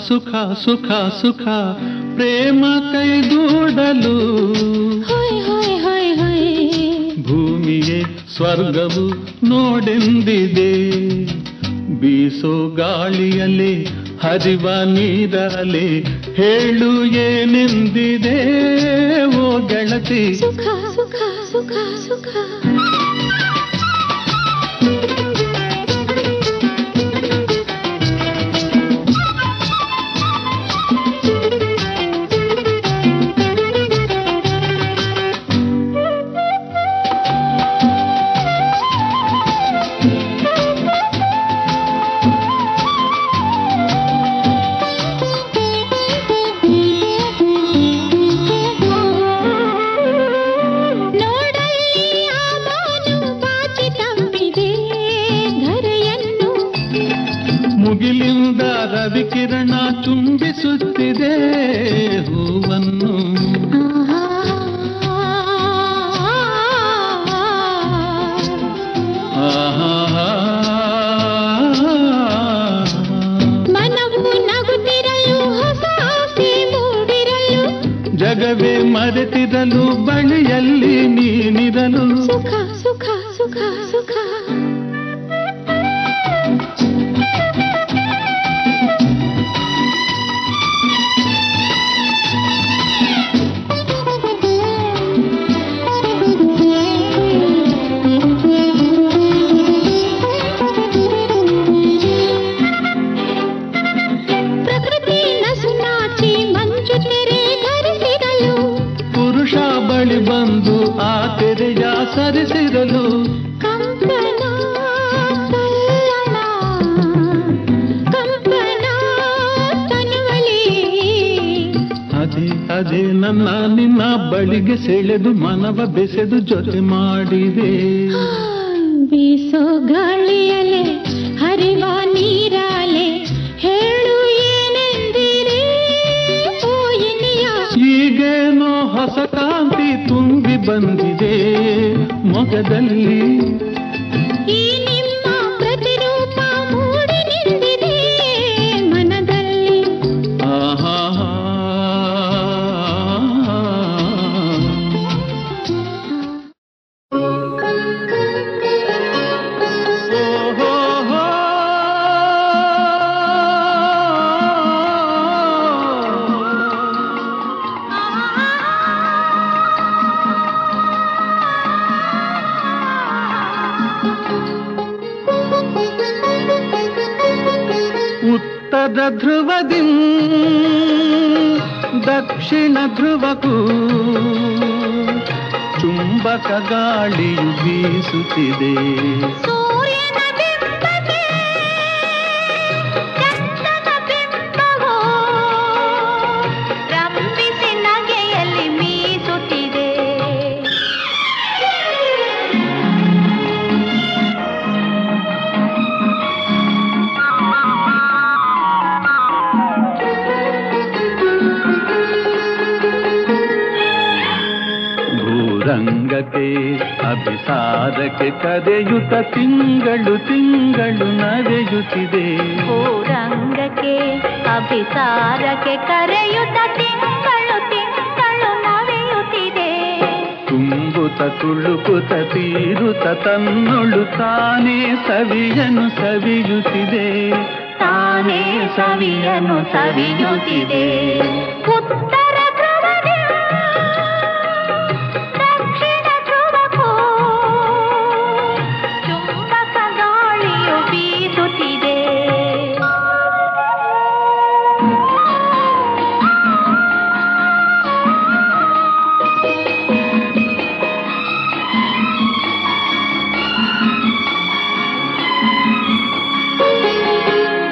ಸುಖ ಸುಖ ಸುಖ ಪ್ರೇಮ ಕೈಗೂಡಲು ಭೂಮಿಯೇ ಸ್ವರ್ಗವು ನೋಡೆಂದಿದೆ. ಬೀಸೋ ಗಾಳಿಯಲ್ಲೇ ಹರಿವ ನೀರಲೆ ಹೇಳು ಏನೆಂದಿದೆ ಓ ಗೆಳತಿ. ಸುಖ ಸುಖ ಸುಖ ಸುಖ ಮುಗಿಲಿಂದ ರವಿಕಿರಣ ತುಂಬಿಸುತ್ತಿದೆ ಹೂವನ್ನು. ಮನವು ನಗುತ್ತಿರಲು ಹೊಸ ಆಸೆ ಮೂಡಿರಲು ಜಗವೇ ಮರೆತಿರಲು ಬಳಿಯಲ್ಲಿ ನೀನಿರಲು. ಸುಖ ಸುಖ ಸುಖ ಸುಖ ಬಳಿ ಬಂದು ಆ ತೆರೆಯ ಸರಿಸಿರಲು. ಕಂಪನ ಕಂಪನ ತನುವಲಿ ಅದೇ ಅದೇ ನನ್ನ ನಿನ್ನ ಬಳಿಗೆ ಸೆಳೆದು ಮನವ ಬೆಸೆದು ಜೊತೆ ಮಾಡಿದೆ. ಬೀಸೋ ಗಾಳಿಯಲೆ ಹರಿವ ನೀರಾಲೆ ಹೇಳು ಏನೆಂದಿರೆ ಓ ಎನಿಯ. ಈಗೇನೋ ಹೊಸ ಕಾಂತಿ ತುಂಬಿ ಬಂದಿದೆ ಮೊಗದಲ್ಲಿ. ಈ ನಿಮ್ಮ ಪ್ರತಿರೂಪ ಮೂಡಿ ನಿಂತಿದೆ ಮನದಲ್ಲಿ. ಆಹಾ ಉತ್ತರ ಧ್ರುವದಿ ದಕ್ಷಿಣ ಧ್ರುವಕ್ಕೂ ಚುಂಬಕ ಗಾಳಿಯು ಬೀಸುತ್ತಿದೆ. ಸೂರ್ಯನ ಬಿಂಬಕ್ಕೆ ಚಂದ್ರನ ಬಿಂಬವೋ ರಂಭಿಸಿ ನಗೆಯಲ್ಲಿ ಮೀಸುತ್ತಿದೆ. ರಂಗಕ್ಕೆ ಅಭಿಸಾರಕ್ಕೆ ಕರೆಯುತ್ತ ತಿಂಗಳು ತಿಂಗಳು ನಡೆಯುತ್ತಿದೆ. ಓ ರಂಗಕ್ಕೆ ಅಭಿಸಾರಕ್ಕೆ ಕರೆಯುತ್ತ ತಿಂಗಳು ತಿಂಗಳು ನಡೆಯುತ್ತಿದೆ. ತುಂಬುತ್ತ ತುಳುಕುತ್ತ ತೀರುತ್ತ ತನ್ನೊಳು ತಾನೇ ಸವಿಯನು ಸವಿಯುತ್ತಿದೆ. ತಾನೇ ಸವಿಯನು ಸವಿಯುತ್ತಿದೆ. ಉತ್ತರ ಧ್ರುವದಿ ದಕ್ಷಿಣ ಧ್ರುವಕ್ಕೂ ಚುಂಬಕ ಗಾಳಿಯು ಬೀಸುತ್ತಿದೆ.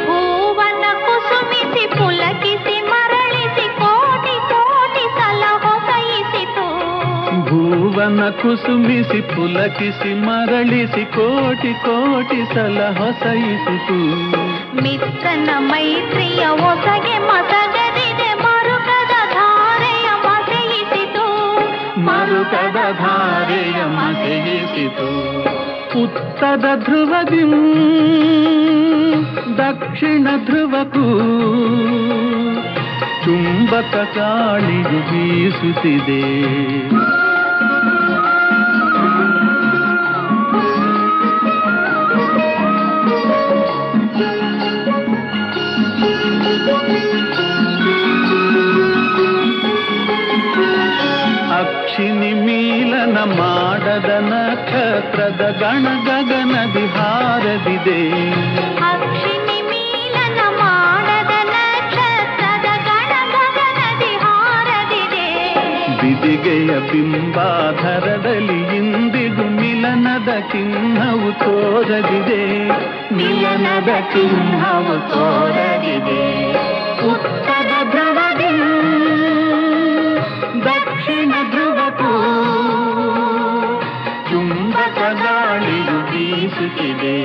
ಹೂವನ ಕುಸುಮಿಸಿ ಪುಲಕಿಸಿ ಮರಳಿಸಿ ಕೋಟಿ ಕೋಟಿ ಸಲ ಹೊಸೈಸಿತು. ಭುವನ ಕುಸುಮಿಸಿ ಪುಲಕಿಸಿ ಮರಳಿಸಿ ಕೋಟಿ ಕೋಟಿ ಸಲ ಹೊಸೈಸಿತು. ಮಿತ್ರನ ಮೈತ್ರಿಯ ಒಸಗೆ ಮಸಗದಿದೆ ಮರುಕದ ಧಾರೆಯ ಮಸೆಯಿಸಿತು. ಮರುಕದ ಧಾರೆಯ ಮಸೆಯಿಸಿತು. ಉತ್ತರ ಧ್ರುವದಿ ದಕ್ಷಿಣ ಧ್ರುವಕ್ಕೂ ಚುಂಬಕ ಗಾಳಿಯು ಬೀಸುತ್ತಿದೆ. ಅಕ್ಷಿನಿ ಮೀಲನ ಮಾಡದ ನಕ್ಷತ್ರದ ಗಣ ಗಗನದಿ ಹಾರದಿದೆ. ಅಕ್ಷಿನಿ ಮೀಲನ ಮಾಡದ ನಕ್ಷತ್ರದ ಗಣ ಗಗನದಿ ಹಾರದಿದೆ. ಬಿದಿಗೆಯ ಬಿಂಬಾಧರದಲ್ಲಿ ಇಂದಿಗೂ ಮಿಲನದ ಚಿಹ್ನವು ತೋರದಿದೆ. ಮಿಲನದ ಚಿಹ್ನವು ತೋರದಿದೆ. ಉತ್ತರ ಧ್ರುವದಿ ದಕ್ಷಿಣ ಧ್ರುವಕ್ಕೂ ಚುಂಬಕ ಗಾಳಿಯು ಬೀಸುತ್ತಿದೆ.